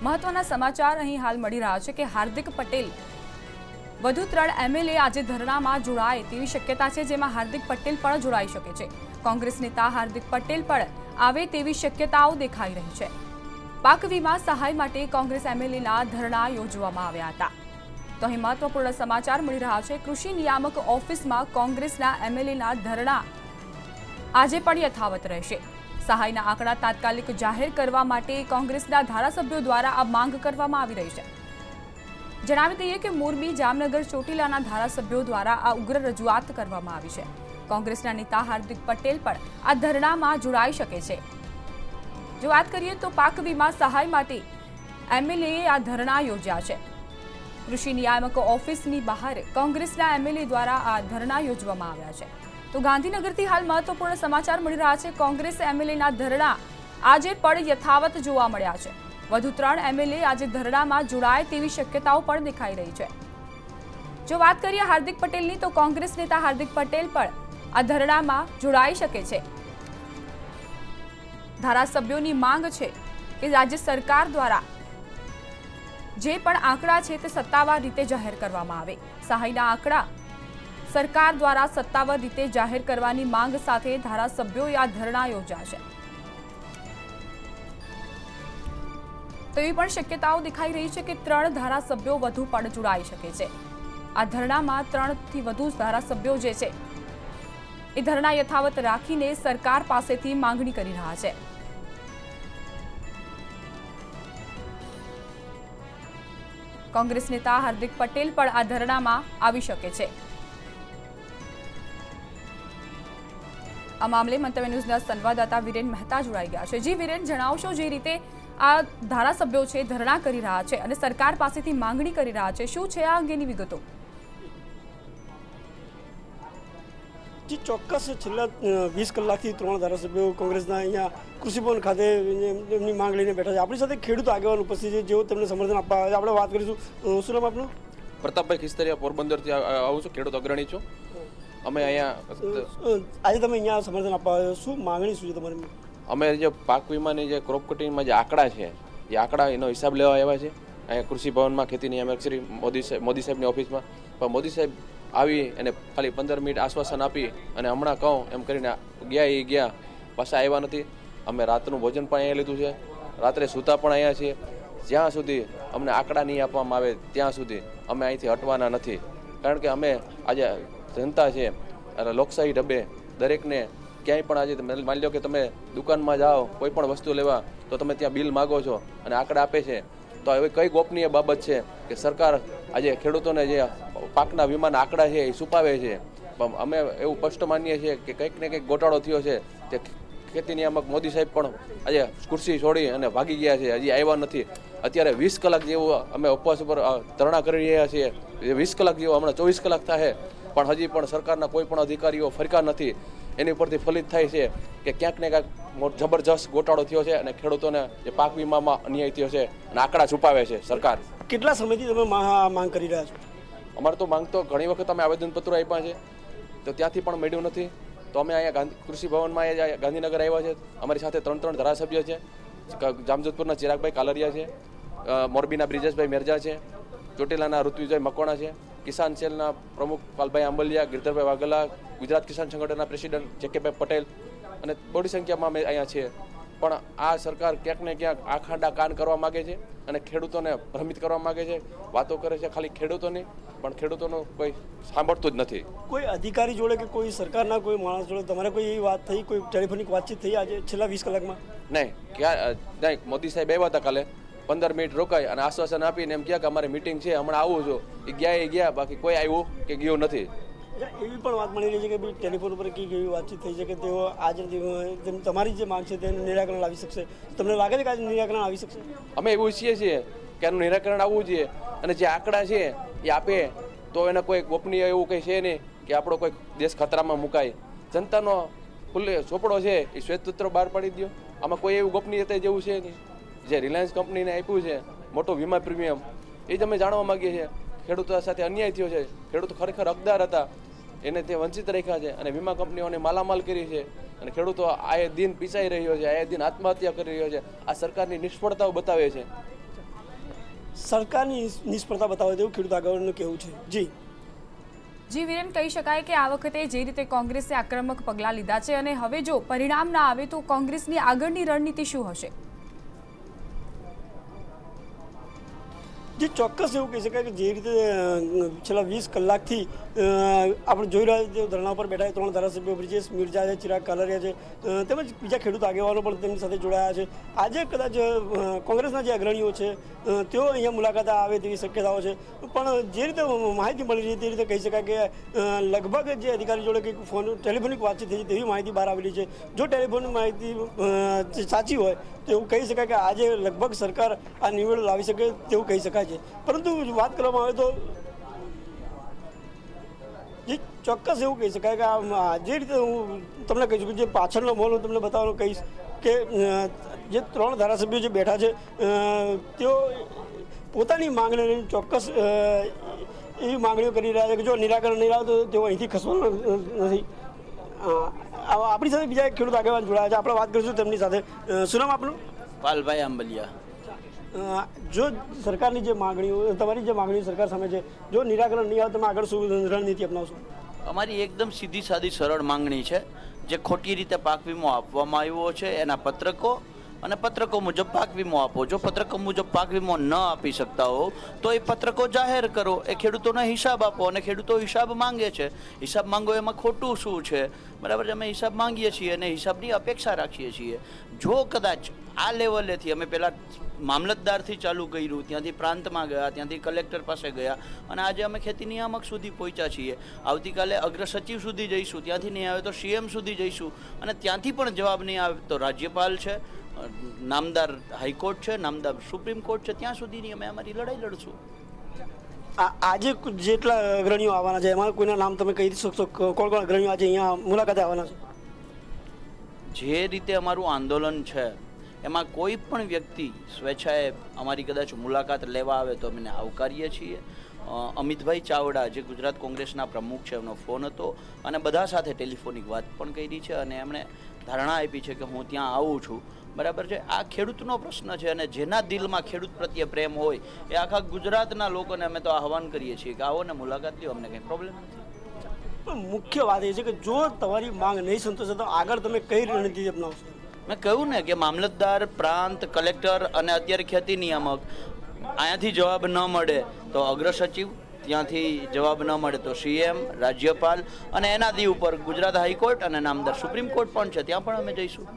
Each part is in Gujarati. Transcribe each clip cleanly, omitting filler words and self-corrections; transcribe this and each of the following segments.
મહત્વના સમાચાર અહીં હાલ મળી રહ્યા છે કે હાર્દિક પટેલ વધુ 3 એમએલએ આજે ધરણામાં જોડાય તેવી શક્યતા છે, જેમાં હાર્દિક પટેલ પણ જોડાઈ શકે છે। કોંગ્રેસ નેતા હાર્દિક પટેલ પણ આવે તેવી શક્યતાઓ દેખાઈ રહી છે। પાક વીમા સહાય માટે કોંગ્રેસ એમએલએના ધરણા યોજવામાં આવ્યા હતા। તો અહીં મહત્વપૂર્ણ સમાચાર મળી રહ્યા છે। કૃષિ નિયામક ઓફિસમાં કોંગ્રેસના એમએલએના ધરણા આજે પણ યથાવત રહેશે। સહાયના આંકડા તાત્કાલિક જાહેર કરવા માટે કોંગ્રેસના ધારાસભ્યો દ્વારા આ માંગ કરવામાં આવી રહી છે। જણાવી દઈએ કે મોરબી, જામનગર, ચોટીલાના ધારાસભ્યો દ્વારા આ ઉગ્ર રજૂઆત કરવામાં આવી છે। કોંગ્રેસના નેતા હાર્દિક પટેલ પણ આ ધરણામાં જોડાઈ શકે છે। જો વાત કરીએ તો પાક વીમા સહાય માટે એમએલએએ આ ધરણા યોજ્યા છે। કૃષિ નિયામક ઓફિસની બહાર કોંગ્રેસના એમએલએ દ્વારા આ ધરણા યોજવામાં આવ્યા છે। તો ગાંધીનગરથી હાલ મહત્વપૂર્ણ સમાચાર મળી રહ્યા છે। કોંગ્રેસ એમએલએના ધરણા આજે પણ યથાવત જોવા મળ્યા છે। વધુ 3 એમએલએ આજે ધરણામાં જોડાય તેવી શક્યતાઓ પણ દેખાઈ રહી છે। જો વાત કરીએ હાર્દિક પટેલની, તો કોંગ્રેસ નેતા હાર્દિક પટેલ પણ આ ધરણામાં જોડાઈ શકે છે। ધારાસભ્યોની માંગ છે કે રાજ્ય સરકાર દ્વારા જે પણ આંકડા છે તે સત્તાવાર રીતે જાહેર કરવામાં આવે। સહાયના આંકડા સરકાર દ્વારા સત્તાવાર રીતે જાહેર કરવાની માંગ સાથે ધારાસભ્યોએ આ ધરણા યોજ્યા છે। તો એવી પણ શક્યતાઓ દેખાઈ રહી છે કે 3 ધારાસભ્યો વધુ પણ જોડાઈ શકે છે। આ ધરણામાં 3 થી વધુ ધારાસભ્યો જે છે એ ધરણા યથાવત રાખીને સરકાર પાસેથી માંગણી કરી રહ્યા છે। કોંગ્રેસ નેતા હાર્દિક પટેલ પણ આ ધરણામાં આવી શકે છે। આ મામલે મંતવ્ય ન્યૂઝના સંવાદદાતા વિરેન મહેતા જોડાઈ ગયા છે। જી વિરેન, જણાવશો જે રીતે આ ધારાસભ્યો છે ધરણા કરી રહ્યા છે અને સરકાર પાસેથી માંગણી કરી રહ્યા છે, શું છે આ અંગેની વિગતો? જી ચોક્કસ, છેલ્લા 20 કલાકથી 3 ધારાસભ્યો કોંગ્રેસના અહીંયા કૃષિ ભવન ખાતે એમની માંગ લઈને બેઠા છે। આપણી સાથે ખેડૂત આગેવાન ઉપસ્થિત છે, જેઓ તેમને સમર્થન આપવા આવે છે। આપણે વાત કરીશું। શું નામ આપનું? પ્રતાપભાઈ ખિસ્તરિયા, પોરબંદરથી આવું છું, ખેડૂત અગ્રણી છું। અમે અહીંયા આજે તમે અહીંયા સમર્થન આપવા આવ્યો, શું માંગણી શું છે તમારી? અમે જે પાક વીમાની જે ક્રોપ કટિંગમાં જે આંકડા છે એ આંકડા એનો હિસાબ લેવા આવ્યા છે અહીંયા કૃષિ ભવનમાં, ખેતી નિયામક શ્રી મોદી સાહેબની ઓફિસમાં। પણ મોદી સાહેબ આવી અને ખાલી 15 મિનિટ આશ્વાસન આપી અને હમણાં કહું એમ કરીને ગયા, પાછા આવ્યા નથી। અમે રાતનું ભોજન પણ અહીંયા લીધું છે, રાત્રે સૂતા પણ અહીંયા છીએ। જ્યાં સુધી અમને આંકડા નહીં આપવામાં આવે ત્યાં સુધી અમે અહીંથી હટવાના નથી। કારણ કે અમે આજે જનતા છે, લોકશાહી ઢબે દરેકને ક્યાંય પણ આજે માની લો કે તમે દુકાનમાં જાઓ કોઈ પણ વસ્તુ લેવા તો તમે ત્યાં બિલ માગો છો અને આંકડા આપે છે, તો હવે કઈ ગોપનીય બાબત છે કે સરકાર આજે ખેડૂતોને જે પાકના વીમાના આંકડા છે એ છુપાવે છે? અમે એવું સ્પષ્ટ માનીએ છીએ કે કંઈક ને કંઈક ગોટાળો થયો છે। તે ખેતી નિયામક મોદી સાહેબ પણ આજે ખુરશી છોડી અને ભાગી ગયા છે, હજી આવ્યા નથી। અત્યારે 20 કલાક જેવું અમે ઉપવાસ ઉપર ધરણા કરી રહ્યા છીએ। 20 કલાક જેવું, હમણાં 24 કલાક થાય પણ હજી પણ સરકારના કોઈ પણ અધિકારીઓ ફરકા નથી। એની ઉપરથી ફલિત થાય છે કે ક્યાંક ને ક્યાંક જબરજસ્ત ગોટાળો થયો છે અને ખેડૂતોને જે પાક વીમામાં અન્યાય થયો છે અને આંકડા છુપાવે છે સરકાર। કેટલા સમયથી તમે માંગ કરી રહ્યા છો? અમારે તો માંગ તો ઘણી વખત અમે આવેદનપત્રો આપ્યા છે, તો ત્યાંથી પણ મળ્યું નથી। તો અમે અહીંયા કૃષિ ભવનમાં ગાંધીનગર આવ્યા છે। અમારી સાથે 3 ધારાસભ્ય છે। જામજોધપુરના ચિરાગભાઈ કાલરિયા છે, મોરબીના બ્રિજેશભાઈ મેરજા છે, ચોટીલાના ઋત્વિજય મકવાણા છે, કિસાન સેલના પ્રમુખ પાલભાઈ આંબલિયા, ગિરધરભાઈ વાઘેલા, ગુજરાત કિસાન સંગઠનના પ્રેસિડેન્ટ જેકેભાઈ પટેલ અને બહોળી સંખ્યામાં અમે અહીંયા છીએ। પણ આ સરકાર ક્યાંક ને ક્યાંક આખાંડા કાન કરવા માગે છે અને ખેડૂતોને ભ્રમિત કરવા માગે છે। વાતો કરે છે ખાલી ખેડૂતોની, પણ ખેડૂતોનું કોઈ સાંભળતું જ નથી। કોઈ અધિકારી જોડે કે કોઈ સરકારના કોઈ માણસ જોડે તમારે કોઈ એવી વાત થઈ, કોઈ ટેલિફોનિક વાતચીત થઈ આજે છેલ્લા 20 કલાકમાં? નહીં, મોદી સાહેબ આવ્યા હતા કાલે, 15 મિનિટ રોકાઈ અને આશ્વાસન આપીને એમ કહ્યા કે અમારી મિટિંગ છે, હમણાં આવું છું। એ ગયા, બાકી કોઈ આવ્યું કે ગયું નથી। એવી પણ વાત મળી રહી છે કે ભાઈ ટેલિફોન ઉપર કેવી વાતચીત થઈ છે કે તેઓ આજે તમારી જે માંગ છે તેનું નિરાકરણ લાવી શકશે। તમને લાગે છે કે આજે નિરાકરણ આવી શકશે? અમે એવું ઈચ્છીએ છીએ કે આનું નિરાકરણ આવવું જોઈએ અને જે આંકડા છે એ આપે તો એને કોઈ ગોપનીય એવું કંઈ છે નહીં કે આપણો કોઈ દેશ ખતરામાં મુકાય। જનતાનો ખુલ્લે ચોપડો છે એ શ્વેતપત્ર બહાર પાડી દો। આમાં કોઈ એવું ગોપનીયતા જેવું છે નહીં। જે રિલાયન્સ કંપનીને આપ્યું છે મોટો વીમા પ્રીમિયમ, એ જ અમે જાણવા માગીએ છીએ। ખેડૂતો સાથે અન્યાય થયો છે, ખેડૂતો ખરેખર હકદાર હતા, એને તે વંચિત રાખ્યા છે અને વીમા કંપનીઓને માલામાલ કરી છે અને ખેડૂતો આયે દિન પીસાઈ રહ્યો છે, આયે દિન આત્મહત્યા કરી રહ્યો છે। આ સરકારની નિષ્ફળતાઓ બતાવે છે। સરકારની નિષ્ફળતા બતાવે તેવું ખેડૂત આગેવાનનું કહેવું છે. જી વિરેન, કહી શકાય કે આ વખતે જે રીતે કોંગ્રેસે આક્રમક પગલાં લીધા છે અને હવે જો પરિણામ ના આવે તો કોંગ્રેસની આગળની રણનીતિ શું હશે? જે ચોક્કસ એવું કહી શકાય કે જે રીતે છેલ્લા 20 કલાકથી આપણે જોઈ રહ્યા છીએ ધરણા પર બેઠા 3 ધારાસભ્યો બ્રિજેશ મિર્ઝા છે, ચિરાગ કાલરિયા છે, તેમજ બીજા ખેડૂત આગેવાનો પણ તેમની સાથે જોડાયા છે. આજે કદાચ કોંગ્રેસના જે અગ્રણીઓ છે તેઓ અહીંયા મુલાકાતે આવે તેવી શક્યતાઓ છે, પણ જે રીતે માહિતી મળી રહી તે રીતે કહી શકાય કે લગભગ જે અધિકારી જોડે કંઈક ટેલિફોનિક વાતચીત થઈ તેવી માહિતી બહાર આવેલી છે. જો ટેલિફોનિક માહિતી સાચી હોય તો એવું કહી શકાય કે આજે લગભગ સરકાર આ નિવેડો લાવી શકે તેવું કહી શકાય છે. પરંતુ વાત કરવામાં આવે તો જે ચોક્કસ એવું કહી શકાય કે જે રીતે હું તમને કહી છું કે જે પાછળનો માહોલ હું તમને બતાવવાનું કહીશ કે જે 3 ધારાસભ્યો જે બેઠા છે તેઓ પોતાની માંગણીને ચોક્કસ એવી માંગણીઓ કરી રહ્યા છે કે જો નિરાકરણ નહીં આવે તો તેઓ અહીંથી ખસવાનું નથી. આપણી સાથે બીજા એક ખેડૂત આગેવાન જોડાયા છે, આપણે વાત કરીશું તેમની સાથે. શું નામ આપનું? પાલભાઈ આંબલિયા. જો સરકારની જે માંગણીઓ તમારી જે માંગણીઓ સરકાર સામે છે, જો નિરાકરણ નહીં આવે તમે આગળ શું રણનીતિ અપનાવશો? અમારી એકદમ સીધી સાદી સરળ માંગણી છે. જે ખોટી રીતે પાક વીમો આપવામાં આવ્યો છે એના પત્રકો અને પત્રકો મુજબ પાક વીમો આપો. જો પત્રકો મુજબ પાક વીમો ન આપી શકતા હો તો એ પત્રકો જાહેર કરો, એ ખેડૂતોને હિસાબ આપો. અને ખેડૂતો હિસાબ માંગે છે, હિસાબ માંગો એમાં ખોટું શું છે? બરાબર છે, અમે હિસાબ માંગીએ છીએ અને હિસાબની અપેક્ષા રાખીએ છીએ. જો કદાચ આ લેવલેથી અમે પહેલાં મામલતદારથી ચાલુ કર્યું, ત્યાંથી પ્રાંતમાં ગયા, ત્યાંથી કલેક્ટર પાસે ગયા અને આજે અમે ખેતી નિયામક સુધી પહોંચ્યા છીએ. આવતીકાલે અગ્ર સચિવ સુધી જઈશું, ત્યાંથી નહીં આવે તો CM સુધી જઈશું અને ત્યાંથી પણ જવાબ નહીં આવે તો રાજ્યપાલ છે, નામદાર હાઈકોર્ટ છે, નામદાર સુપ્રીમ કોર્ટ છે, ત્યાં સુધીની અમે અમારી લડાઈ લડશું. આજે જેટલા અગ્રણીઓ આવવાના છે એમાં કોઈના નામ તમે કહી શકશો? કોણ કોણ અગ્રણીઓ આજે અહીંયા મુલાકાતે આવવાના છે? જે રીતે અમારું આંદોલન છે એમાં કોઈ પણ વ્યક્તિ સ્વેચ્છાએ અમારી કદાચ મુલાકાત લેવા આવે તો અમે આવકારીએ છીએ. અમિતભાઈ ચાવડા જે ગુજરાત કોંગ્રેસના પ્રમુખ છે, એમનો ફોન હતો અને બધા સાથે ટેલિફોનિક વાત પણ કરી છે અને એમણે ધારણા આપી છે કે હું ત્યાં આવું છું. બરાબર છે, આ ખેડૂતનો પ્રશ્ન છે અને જેના દિલમાં ખેડૂત પ્રત્યે પ્રેમ હોય એ આખા ગુજરાતના લોકોને અમે તો આહવાન કરીએ છીએ કે આવો ને મુલાકાત લ્યો, અમને કંઈ પ્રોબ્લેમ નથી. પણ મુખ્ય વાત એ છે કે જો તમારી માંગ નહીં સંતોષે તો આગળ તમે કઈ રણનીતિ અપનાવશો? મેં કહ્યું ને કે મામલતદાર, પ્રાંત, કલેક્ટર અને અત્યારે ખેતી નિયામક, અહીંયાથી જવાબ ન મળે તો અગ્ર સચિવ, ત્યાંથી જવાબ ન મળે તો CM, રાજ્યપાલ અને એનાથી ઉપર ગુજરાત હાઈકોર્ટ અને નામદાર સુપ્રીમ કોર્ટ પણ છે, ત્યાં પણ અમે જઈશું.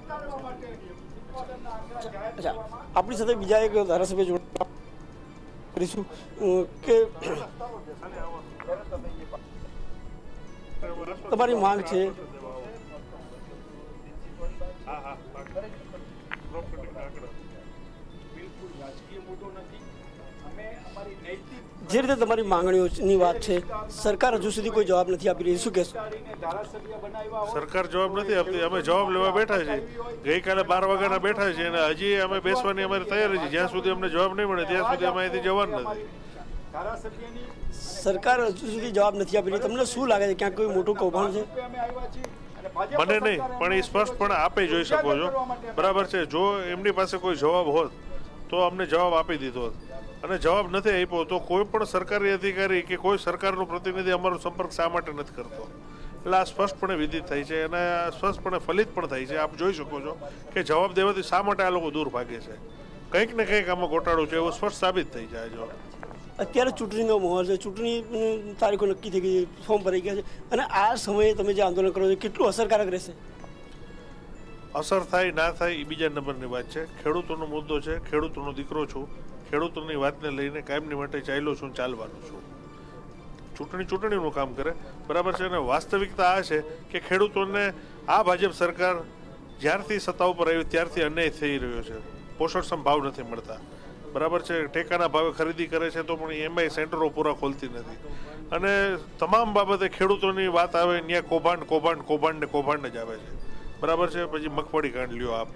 અચ્છા, આપણી સાથે બીજા એક ધારાસભ્ય જોડવા કરીશું કે તમારી માંગ છે જે રીતે તમારી માંગણીઓની વાત છે, સરકાર હજુ સુધી કોઈ જવાબ નથી આપી રહી, શું કહેશો? સરકાર જવાબ નથી આપતી, અમે જવાબ લેવા બેઠા છીએ. ગઈકાલે 12 વાગ્યાના બેઠા છીએ અને હજી અમે બેસવાની અમારી તૈયારી છે. જ્યાં સુધી અમને જવાબ નહીં મળે ત્યાં સુધી અમે અહીંથી જવાનું નથી. સરકાર હજુ સુધી જવાબ નથી આપી રહી, તમને શું લાગે છે ક્યાંક કોઈ મોટું કૌભાંડ છે? મને નહીં, પણ એ સ્પષ્ટપણે આપે જોઈ શકો છો. બરાબર છે, જો એમની પાસે કોઈ જવાબ હોત તો અમને જવાબ આપી દીધો હોત અને જવાબ નથી આપ્યો તો કોઈ પણ સરકારી અધિકારી કે કોઈ સરકારનો પ્રતિનિધિ અમારો સંપર્ક શા માટે નથી કરતો? એટલે આ સ્પષ્ટપણે વિદિત થાય છે અને સ્પષ્ટપણે ફલિત પણ થાય છે. આપ જોઈ શકો છો કે જવાબ દેવાથી શા માટે આ લોકો દૂર ભાગે છે. કંઈક ને કંઈક આમાં ગોટાળો છે એવું સ્પષ્ટ સાબિત થઈ જાય છે. અત્યારે ચૂંટણીનો માહોલ છે, ચૂંટણી તારીખો નક્કી થઈ ગઈ, ફોર્મ ભરાઈ ગયા છે અને આ સમયે તમે જે આંદોલન કરો છો કેટલું અસરકારક રહેશે? અસર થાય ના થાય એ બીજા નંબરની વાત છે. ખેડૂતોનો મુદ્દો છે, ખેડૂતોનો દીકરો છું, ખેડૂતોની વાતને લઈને કાયમની માટે ચાલ્યો છું, ચાલવાનું છું. ચૂંટણીનું કામ કરે, બરાબર છે. અને વાસ્તવિકતા આ છે કે ખેડૂતોને આ ભાજપ સરકાર જ્યારથી સત્તા ઉપર આવી ત્યારથી અન્યાય થઈ રહ્યો છે. પોષણક્ષમ ભાવ નથી મળતા, બરાબર છે. ટેકાના ભાવે ખરીદી કરે છે તો પણ એમાંય સેન્ટરો પૂરા ખોલતી નથી અને તમામ બાબતે ખેડૂતોની વાત આવે ત્યાં કૌભાંડ જ આવે છે. બરાબર છે. પછી મગફળી કાંડ લ્યો આપ,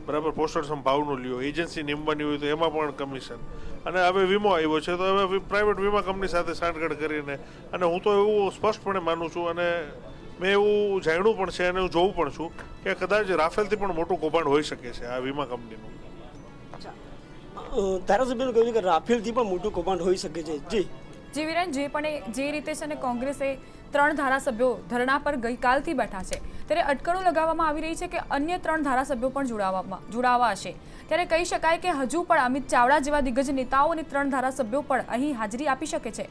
બરાબર, પોષણક્ષમ ભાવનું લ્યો, એજન્સી નિમવાની હોય તો એમાં પણ કમિશન. અને હવે વીમો આવ્યો છે તો હવે પ્રાઇવેટ વીમા કંપની સાથે સાંઠગાંઠ કરીને, અને હું તો એવું સ્પષ્ટપણે માનું છું અને મેં એવું જાણ્યું પણ છે અને હું જોઉં પણ છું કે કદાચ રાફેલથી પણ મોટું કૌભાંડ હોઈ શકે છે આ વીમા કંપનીનું. ધારાસભ્યનું કહ્યું છે કે રાફેલથી પણ મોટું કૌભાંડ હોઈ શકે છે. જી વિરેન, જે રીતે છે ને કોંગ્રેસે 3 ધારાસભ્યો ધરણા પર ગઈકાલથી બેઠા છે, ત્યારે અટકળો લગાવવામાં આવી રહી છે કે અન્ય 3 ધારાસભ્યો પણ જોડાવા હશે. ત્યારે કહી શકાય કે હજુ પણ અમિત ચાવડા જેવા દિગ્ગજ નેતાઓ અને 3 ધારાસભ્યો પણ અહીં હાજરી આપી શકે છે.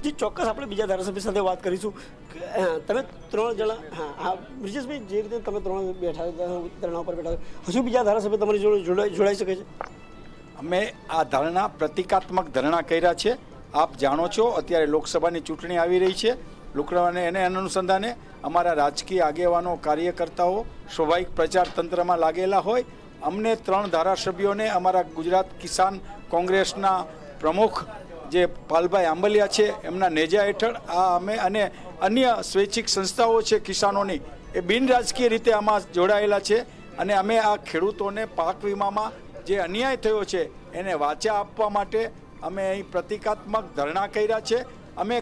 જી ચોક્કસ આપણે બીજા ધારાસભ્ય સાથે વાત કરીશું. તમે 3 જણા, હા બ્રિજેશભાઈ, જે રીતે તમે 3 બેઠા ધરણા ઉપર બેઠા, હજુ બીજા ધારાસભ્ય તમારી જોડે જોડાઈ શકે છે? અમે આ ધરણા પ્રતિકાત્મક ધરણા કર્યા છે. આપ જાણો છો અત્યારે લોકસભાની ચૂંટણી આવી રહી છે. લોકસભાને એને અનુસંધાને અમારા રાજકીય આગેવાનો, કાર્યકર્તાઓ સ્વાભાવિક પ્રચાર તંત્રમાં લાગેલા હોય. અમને 3 ધારાસભ્યોને અમારા ગુજરાત કિસાન કોંગ્રેસના પ્રમુખ જે પાલભાઈ આંબલિયા છે એમના નેજા હેઠળ આ અમે અને અન્ય સ્વૈચ્છિક સંસ્થાઓ છે કિસાનોની, એ બિન રાજકીય રીતે આમાં જોડાયેલા છે. અને અમે આ ખેડૂતોને પાક વીમામાં જે અન્યાય થયો છે એને વાચા આપવા માટે અમે અહીં પ્રતિકાત્મક ધરણા કર્યા છે. અમે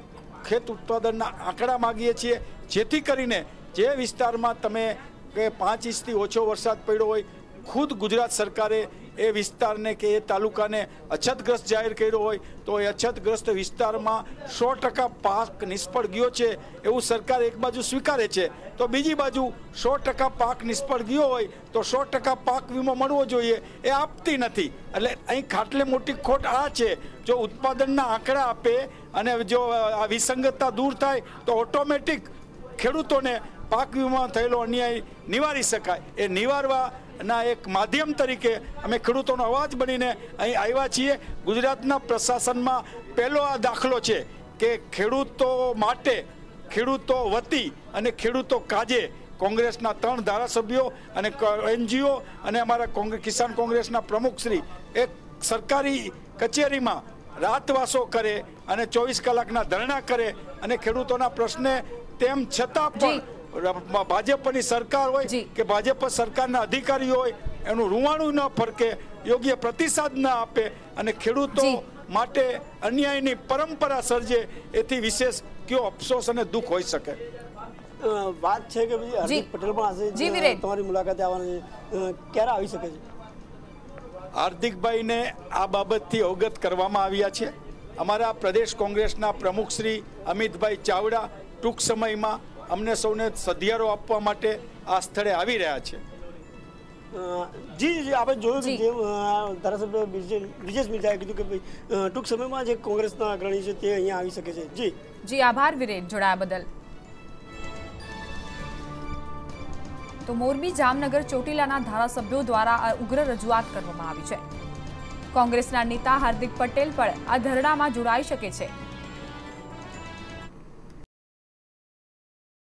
ખેત ઉત્પાદનના આંકડા માગીએ છીએ, જેથી કરીને જે વિસ્તારમાં તમે કે 5 ઇંચથી ઓછો વરસાદ પડ્યો હોય, ખુદ ગુજરાત સરકારે એ વિસ્તારને કે એ તાલુકાને અછતગ્રસ્ત જાહેર કર્યો હોય તો એ અછતગ્રસ્ત વિસ્તારમાં 100% પાક નિષ્ફળ ગયો છે એવું સરકાર એક બાજુ સ્વીકારે છે, તો બીજી બાજુ 100% પાક નિષ્ફળ ગયો હોય તો 100% પાક વીમો મળવો જોઈએ, એ આપતી નથી. એટલે અહીં ખાટલે મોટી ખોટ આ છે. જો ઉત્પાદનના આંકડા આપે અને જો આ વિસંગતતા દૂર થાય તો ઓટોમેટિક ખેડૂતોને પાક વીમા થયેલો અન્યાય નિવારી શકાય. એ નિવારવાના એક માધ્યમ તરીકે અમે ખેડૂતોનો અવાજ બનીને અહીં આવ્યા છીએ. ગુજરાતના પ્રશાસનમાં પહેલો આ દાખલો છે કે ખેડૂતો માટે, ખેડૂતો વતી અને ખેડૂતો કાજે કોંગ્રેસના 3 ધારાસભ્યો અને NGO અને અમારા કિસાન કોંગ્રેસના પ્રમુખશ્રી એક સરકારી કચેરીમાં રાતવાસો કરે અને 24 કલાકના ધરણા કરે અને ખેડૂતોના પ્રશ્ને તેમ છતાં પણ ભાજપની સરકાર હોય કે ભાજપ સરકારના અધિકારીઓ હોય એનું રૂવાણું ન ફરકે, યોગ્ય પ્રતિસાદ ન આપે અને ખેડૂતો માટે અન્યાયની પરંપરા સર્જે, એથી વિશેષ કયો અફસોસ અને દુઃખ હોઈ શકે. વાત છે કે હાર્દિક પટેલ પણ આજે તમારી મુલાકાતે આવવાના છે, ક્યારે આવી શકે છે? હાર્દિકભાઈને આ બાબતથી અવગત કરવામાં આવ્યા છે. અમારા પ્રદેશ કોંગ્રેસના પ્રમુખ શ્રી અમિતભાઈ ચાવડા ટૂંક સમયમાં અમને સૌને સધિયારો આપવા માટે આ સ્થળે આવી રહ્યા છે. જી આપણે જોયું કે જે ધારાસભ્ય બ્રિજેશ મિર્જાએ કીધું કે ભાઈ ટૂંક સમયમાં જે કોંગ્રેસના અગ્રણી છે તે અહીંયા આવી શકે છે. જી આભાર વિરેન, જોડાયા બદલ. તો મોરબી જામનગર ચોટીલાના ધારાસભ્યો દ્વારા ઉગ્ર રજૂઆત કરવામાં આવી છે. કોંગ્રેસના નેતા હાર્દિક પટેલ પણ આ ધરણામાં જોડાઈ શકે છે.